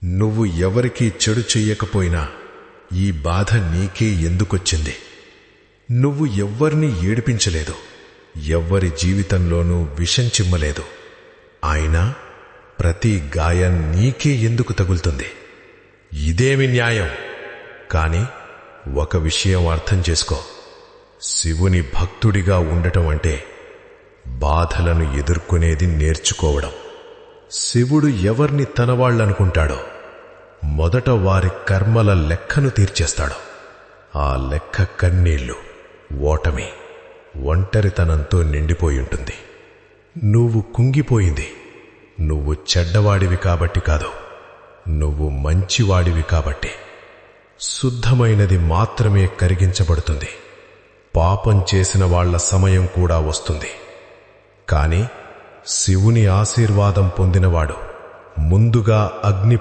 నువ్వు ఎవరికీ చెడు చెయ్యకపోయినా ఈ బాధ నీకే ఎందుకొచ్చింది? నువ్వు ఎవ్వర్నీ ఏడిపించలేదు, ఎవ్వరి జీవితంలోనూ విషం చిమ్మలేదు. అయినా ప్రతి గాయం నీకే ఎందుకు తగులుతుంది? ఇదేమి న్యాయం? కాని ఒక విషయం అర్థం చేసుకో. శివుని భక్తుడిగా ఉండటం అంటే బాధలను ఎదుర్కొనేది నేర్చుకోవడం. శివుడు ఎవర్ని తనవాళ్లనుకుంటాడో మొదట వారి కర్మల లెక్కను తీర్చేస్తాడు. ఆ లెక్క కన్నీళ్లు, ఓటమి, ఒంటరితనంతో నిండిపోయుంటుంది. నువ్వు కుంగిపోయింది నువ్వు చెడ్డవాడివి కాబట్టి కాదు, నువ్వు మంచివాడివి కాబట్టి. శుద్ధమైనది మాత్రమే కరిగించబడుతుంది. పాపం చేసిన వాళ్ల సమయం కూడా వస్తుంది. కాని శివుని ఆశీర్వాదం పొందినవాడు ముందుగా అగ్ని